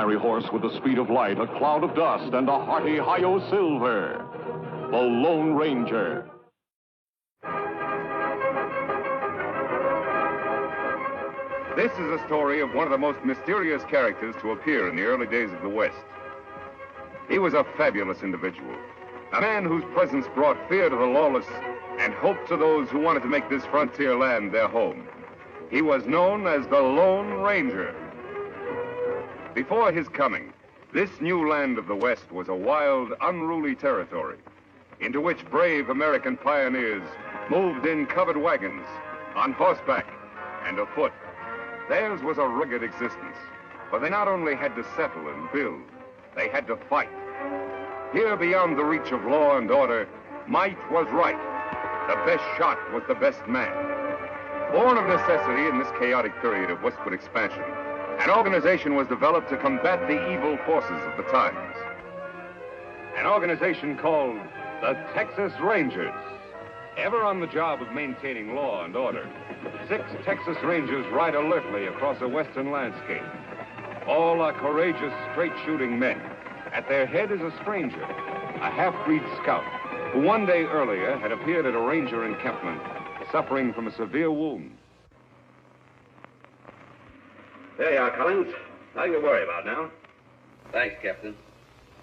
fiery horse with the speed of light, a cloud of dust, and a hearty hi-yo silver. The Lone Ranger. This is a story of one of the most mysterious characters to appear in the early days of the West. He was a fabulous individual, a man whose presence brought fear to the lawless and hope to those who wanted to make this frontier land their home. He was known as the Lone Ranger. Before his coming, this new land of the West was a wild, unruly territory into which brave American pioneers moved in covered wagons, on horseback, and afoot. Theirs was a rugged existence, for they not only had to settle and build, they had to fight. Here, beyond the reach of law and order, might was right. The best shot was the best man. Born of necessity in this chaotic period of westward expansion, an organization was developed to combat the evil forces of the times. An organization called the Texas Rangers. Ever on the job of maintaining law and order, 6 Texas Rangers ride alertly across a western landscape. All are courageous, straight-shooting men. At their head is a stranger, a half-breed scout, who one day earlier had appeared at a ranger encampment, suffering from a severe wound. There you are, Collins. Nothing to worry about now. Thanks, Captain.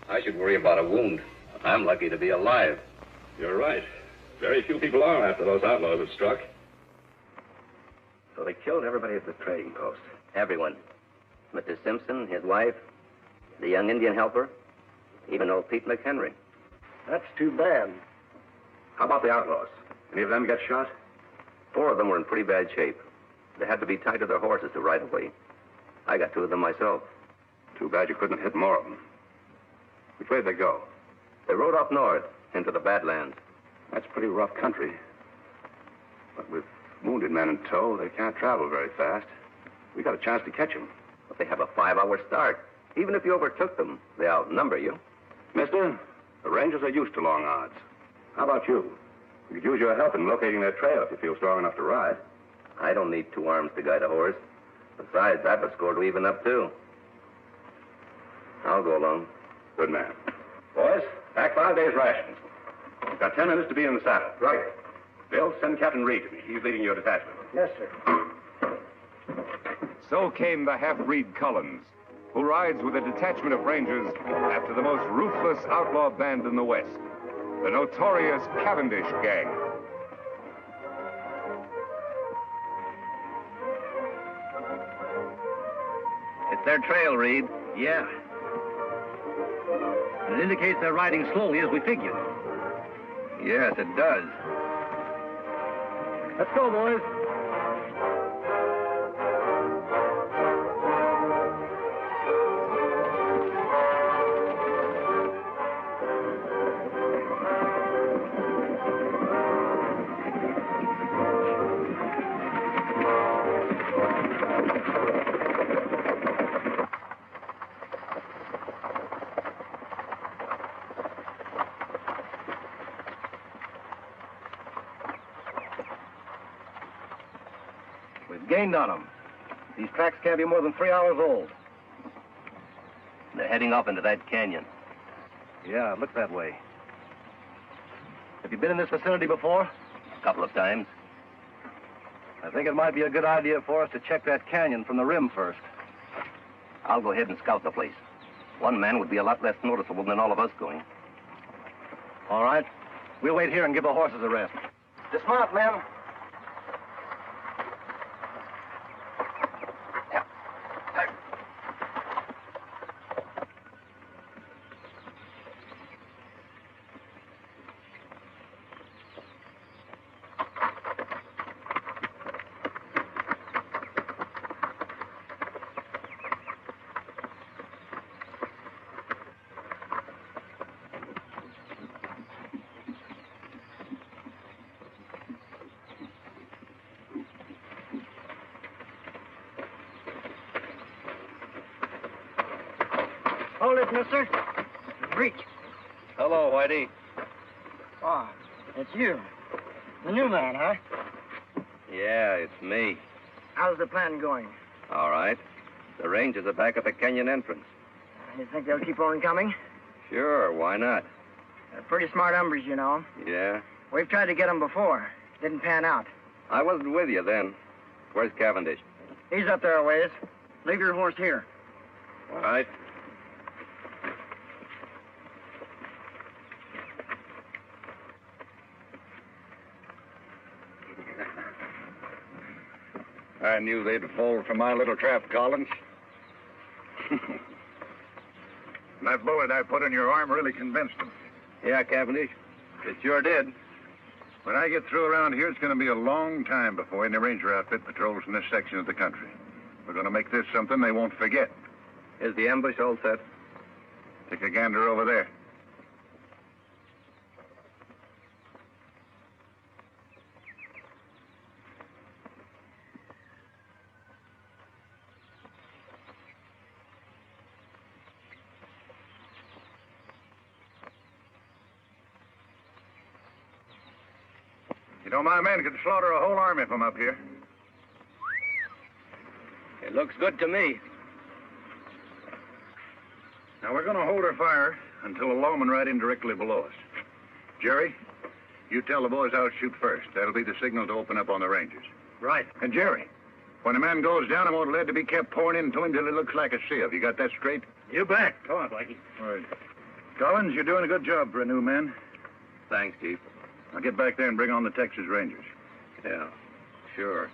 I should worry about a wound. I'm lucky to be alive. You're right. Very few people are after those outlaws have struck. So they killed everybody at the trading post? Everyone. Mr. Simpson, his wife, the young Indian helper, even old Pete McHenry. That's too bad. How about the outlaws? Any of them get shot? 4 of them were in pretty bad shape. They had to be tied to their horses to ride away. I got 2 of them myself. Too bad you couldn't have hit more of them. Which way did they go? They rode up north into the Badlands. That's pretty rough country. But with wounded men in tow, they can't travel very fast. We got a chance to catch them. But they have a 5-hour start. Even if you overtook them, they outnumber you. Mister, the Rangers are used to long odds. How about you? We could use your help in locating their trail if you feel strong enough to ride. I don't need 2 arms to guide a horse. Besides, I've a score to even up, too. I'll go along. Good man. Boys, pack 5 days' rations. You've got 10 minutes to be in the saddle. Right. Bill, send Captain Reed to me. He's leading your detachment. Yes, sir. So came the half-breed Collins, who rides with a detachment of Rangers after the most ruthless outlaw band in the West, the notorious Cavendish Gang. It's their trail, Reed. Yeah. It indicates they're riding slowly as we figured. Yes, it does. Let's go, boys. Gained on them. These tracks can't be more than 3 hours old. They're heading up into that canyon. Yeah, it looks that way. Have you been in this vicinity before? A couple of times. I think it might be a good idea for us to check that canyon from the rim first. I'll go ahead and scout the place. 1 man would be a lot less noticeable than all of us going. All right. We'll wait here and give the horses a rest. Dismount, men. Hold it, mister. Reach. Hello, Whitey. Oh, it's you. The new man, huh? Yeah, it's me. How's the plan going? All right. The Rangers are back at the canyon entrance. You think they'll keep on coming? Sure, why not? They're pretty smart hombres, you know. Yeah? We've tried to get them before. Didn't pan out. I wasn't with you then. Where's Cavendish? He's up there a ways. Leave your horse here. All right. I knew they'd fall for my little trap, Collins. That bullet I put in your arm really convinced them. Yeah, Cavendish. It sure did. When I get through around here, it's going to be a long time before any ranger outfit patrols in this section of the country. We're going to make this something they won't forget. Is the ambush all set? Take a gander over there. You know, my men could slaughter a whole army from up here. It looks good to me. Now, we're going to hold our fire until a lawman right in directly below us. Jerry, you tell the boys I'll shoot first. That'll be the signal to open up on the Rangers. Right. And Jerry, when a man goes down, I want lead to be kept pouring into him till it looks like a sieve. You got that straight? You bet. Come on, Blackie. All right. Collins, you're doing a good job for a new man. Thanks, Chief. Now get back there and bring on the Texas Rangers. Yeah, sure.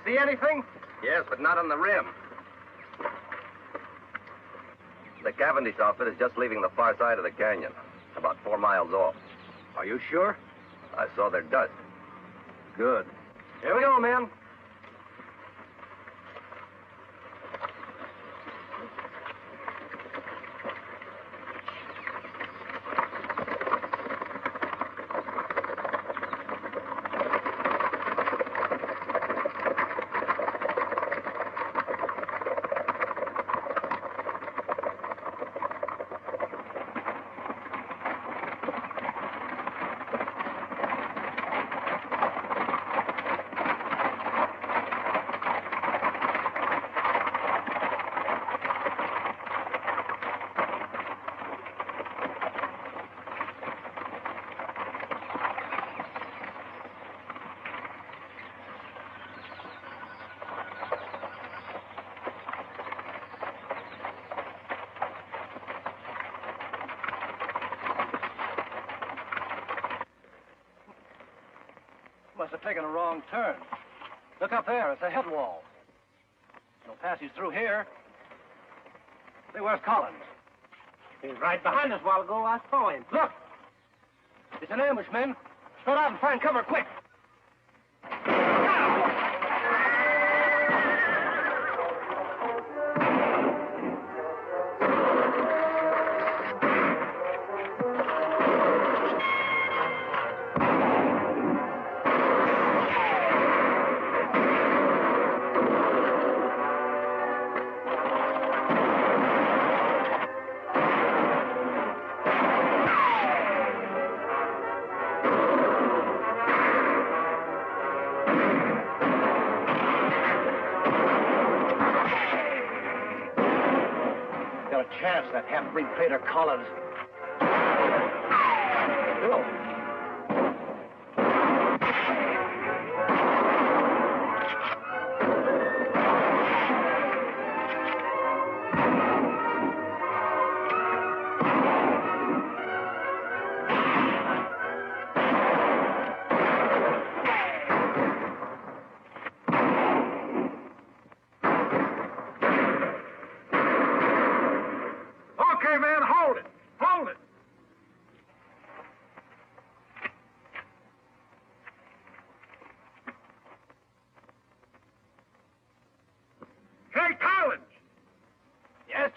See anything? Yes, but not on the rim. The Cavendish outfit is just leaving the far side of the canyon, about 4 miles off. Are you sure? I saw their dust. Good. Here we go, men. Must have taken a wrong turn. Look up there. It's a head wall. No passage through here. Say, where's Collins? He was right behind us a while ago. I saw him. Look! It's an ambush, men. Spread out and find cover, quick. Chance, that half-breed traitor Collins. Hello.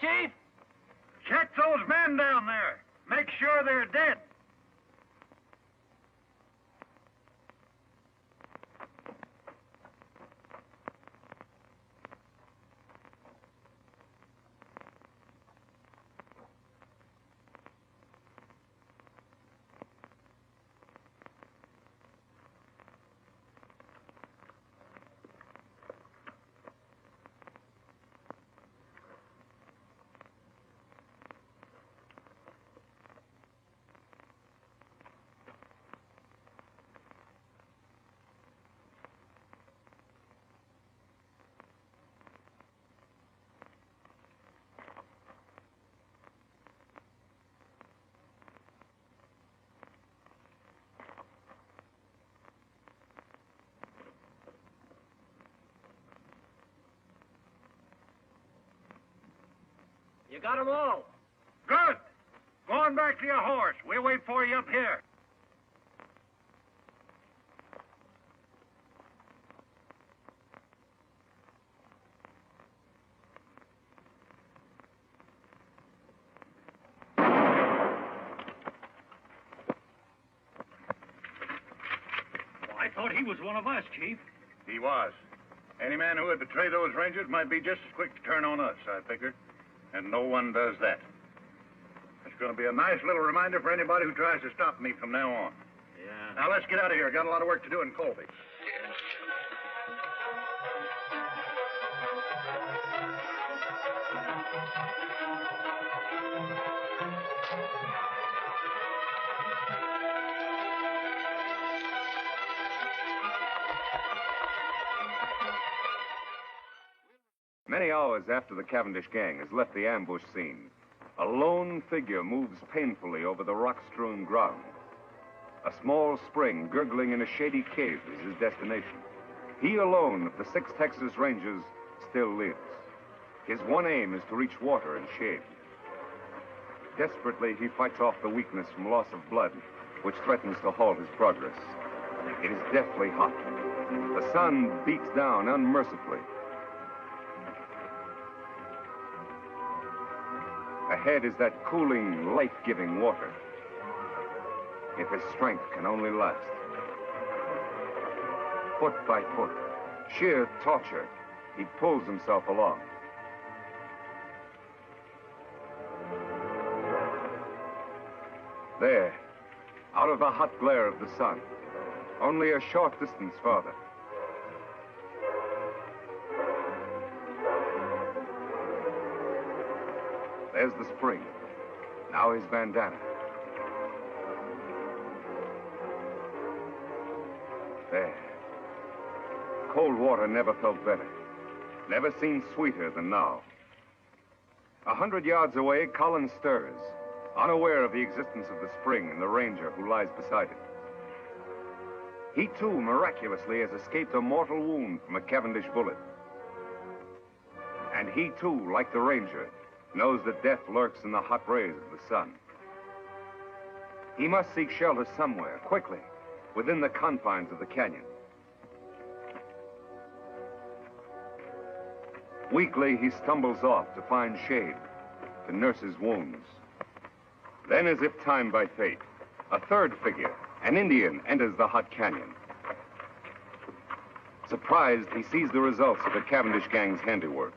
Chief? Check those men down there. Make sure they're dead. You got 'em all. Good. Go on back to your horse. We'll wait for you up here. I thought he was one of us, Chief. He was. Any man who would betray those Rangers might be just as quick to turn on us, I figured. And no one does that. It's going to be a nice little reminder for anybody who tries to stop me from now on. Yeah. Now, let's get out of here. Got a lot of work to do in Colby. Many hours after the Cavendish gang has left the ambush scene, a lone figure moves painfully over the rock-strewn ground. A small spring gurgling in a shady cave is his destination. He alone of the 6 Texas Rangers still lives. His one aim is to reach water and shade. Desperately, he fights off the weakness from loss of blood, which threatens to halt his progress. It is deathly hot. The sun beats down unmercifully. Ahead is that cooling, life-giving water. If his strength can only last. Foot by foot, sheer torture, he pulls himself along. There, out of the hot glare of the sun, only a short distance farther. There's the spring. Now his bandana. There. Cold water never felt better. Never seemed sweeter than now. 100 yards away, Collins stirs, unaware of the existence of the spring and the ranger who lies beside it. He, too, miraculously has escaped a mortal wound from a Cavendish bullet. And he, too, like the ranger, knows that death lurks in the hot rays of the sun. He must seek shelter somewhere, quickly, within the confines of the canyon. Weakly, he stumbles off to find shade, to nurse his wounds. Then, as if timed by fate, a third figure, an Indian, enters the hot canyon. Surprised, he sees the results of the Cavendish gang's handiwork.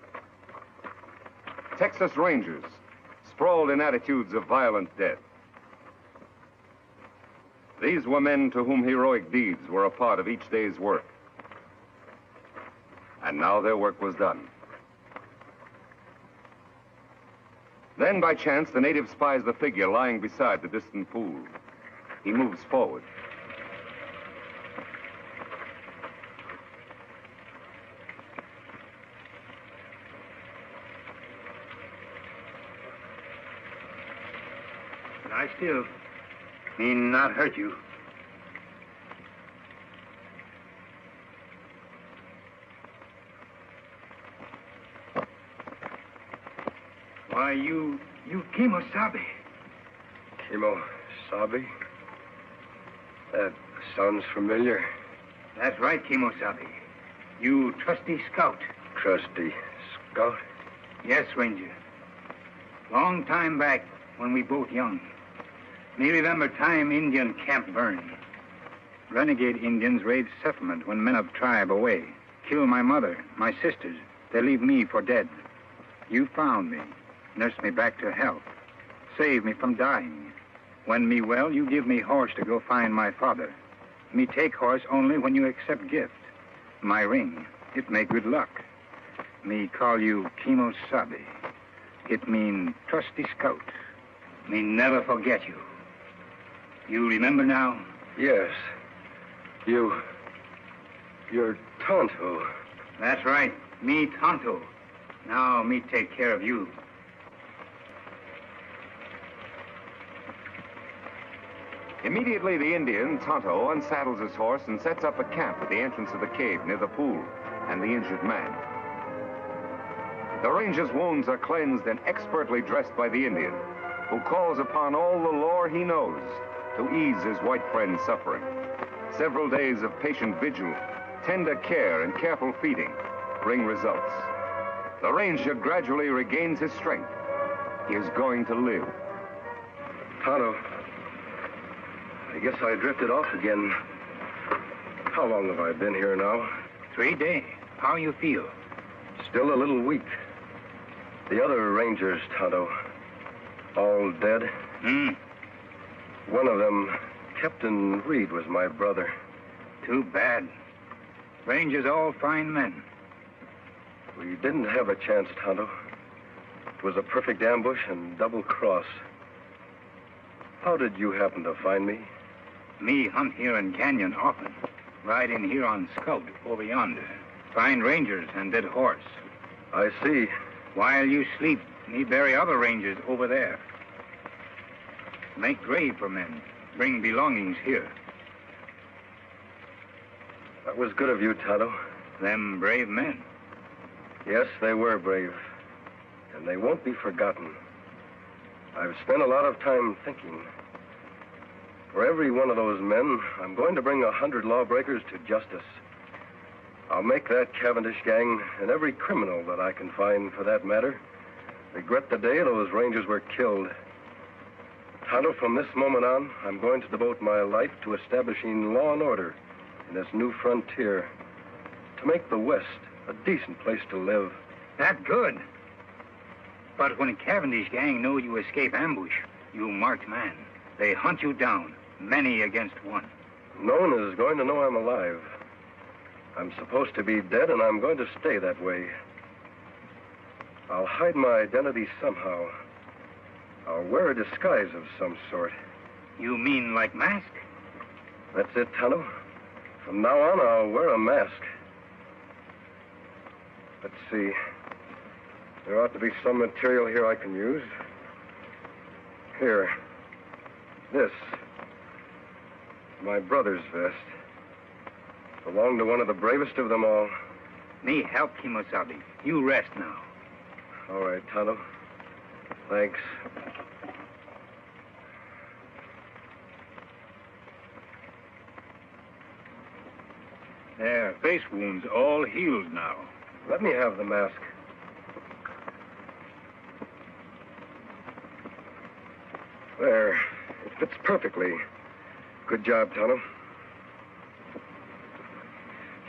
Texas Rangers, sprawled in attitudes of violent death. These were men to whom heroic deeds were a part of each day's work. And now their work was done. Then, by chance, the native spies the figure lying beside the distant pool. He moves forward. Lie still. He not hurt you. Why, you Kimosabe. Kimosabe? That sounds familiar. That's right, Kimosabe. You trusty scout. Trusty scout? Yes, Ranger. Long time back, when we both young. Me remember time Indian camp burned. Renegade Indians raid settlement when men of tribe away. Kill my mother, my sisters. They leave me for dead. You found me. Nursed me back to health. Saved me from dying. When me well, you give me horse to go find my father. Me take horse only when you accept gift. My ring, it make good luck. Me call you Kimosabe. It mean trusty scout. Me never forget you. You remember now? Yes. You're Tonto. That's right. Me Tonto. Now me take care of you. Immediately, the Indian, Tonto, unsaddles his horse and sets up a camp at the entrance of the cave near the pool and the injured man. The ranger's wounds are cleansed and expertly dressed by the Indian, who calls upon all the lore he knows to ease his white friend's suffering. Several days of patient vigil, tender care, and careful feeding bring results. The ranger gradually regains his strength. He is going to live. Tonto, I guess I drifted off again. How long have I been here now? 3 days. How you feel? Still a little weak. The other rangers, Tonto, all dead? One of them, Captain Reed, was my brother. Too bad. Rangers all fine men. We didn't have a chance, Tonto. It was a perfect ambush and double cross. How did you happen to find me? Me hunt here in Canyon often. Ride in here on scout over yonder. Find rangers and dead horse. I see. While you sleep, me bury other rangers over there. Make grave for men. Bring belongings here. That was good of you, Tonto. Them brave men. Yes, they were brave. And they won't be forgotten. I've spent a lot of time thinking. For every one of those men, I'm going to bring 100 lawbreakers to justice. I'll make that Cavendish gang, and every criminal that I can find, for that matter, regret the day those rangers were killed. Tonto, from this moment on, I'm going to devote my life to establishing law and order in this new frontier, to make the West a decent place to live. That good. But when Cavendish gang know you escape ambush, you marked man. They hunt you down, many against one. No one is going to know I'm alive. I'm supposed to be dead, and I'm going to stay that way. I'll hide my identity somehow. I'll wear a disguise of some sort. You mean like mask? That's it, Tonto. From now on, I'll wear a mask. Let's see. There ought to be some material here I can use. Here. This. My brother's vest. Belonged to one of the bravest of them all. Me help Kimosabe. You rest now. All right, Tonto. Thanks. There, face wounds all healed now. Let me have the mask. There. It fits perfectly. Good job, Tonto.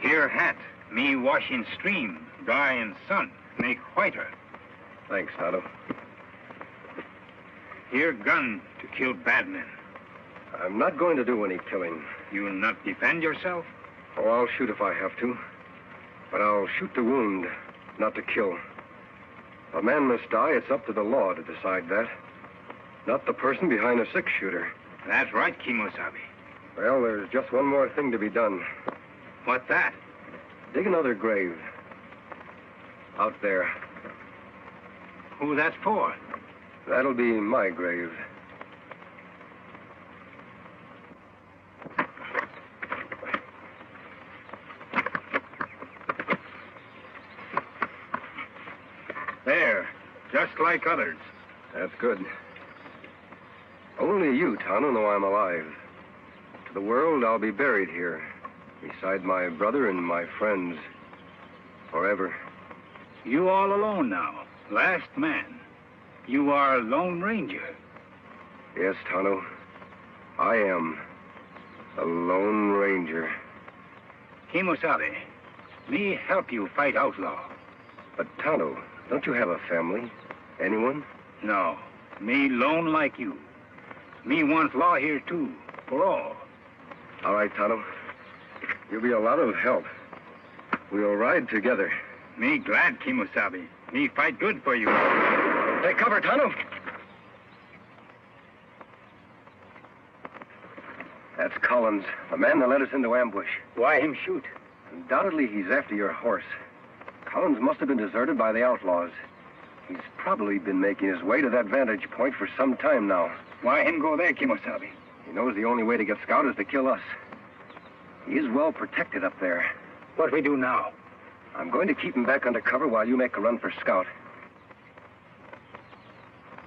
Here hat. Me wash in stream, dry in sun, make whiter. Thanks, Tonto. Here gun to kill bad men. I'm not going to do any killing. You'll not defend yourself? Oh, I'll shoot if I have to. But I'll shoot to wound, not to kill. If a man must die, it's up to the law to decide that. Not the person behind a six-shooter. That's right, Kimosabe. Well, there's just one more thing to be done. What's that? Dig another grave. Out there. Who that's for? That'll be my grave. There, just like others. That's good. Only you, Tonto, know I'm alive. To the world, I'll be buried here, beside my brother and my friends, forever. You all alone now, last man. You are a Lone Ranger. Yes, Tonto. I am a Lone Ranger. Kimosabe, me help you fight outlaw. But, Tonto, don't you have a family? Anyone? No, me lone like you. Me want law here, too, for all. All right, Tonto. You'll be a lot of help. We'll ride together. Me glad, Kimosabe. Me fight good for you. Take cover, Tonto. That's Collins, the man that led us into ambush. Why him shoot? Undoubtedly, he's after your horse. Collins must have been deserted by the outlaws. He's probably been making his way to that vantage point for some time now. Why him go there, Kimosabe? He knows the only way to get Scout is to kill us. He is well protected up there. What we do now? I'm going to keep him back under cover while you make a run for Scout.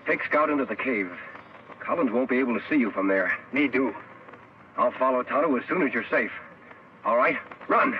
Take Scout into the cave. Collins won't be able to see you from there. Me do. I'll follow Tonto as soon as you're safe. All right? Run!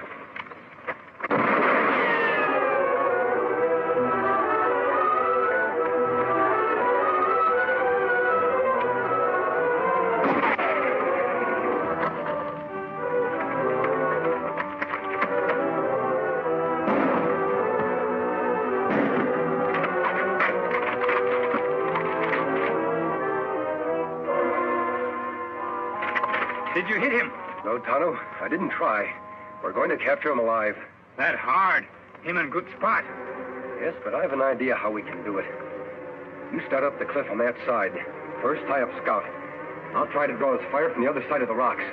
Did you hit him? No, Tonto, I didn't try. We're going to capture him alive. That hard. Him in good spot. Yes, but I have an idea how we can do it. You start up the cliff on that side. First, tie up Scout. I'll try to draw his fire from the other side of the rocks.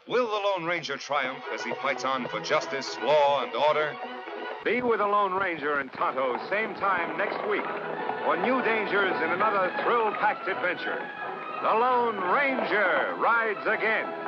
Will the Lone Ranger triumph as he fights on for justice, law, and order? Be with the Lone Ranger and Tonto same time next week for new dangers in another thrill-packed adventure. The Lone Ranger rides again.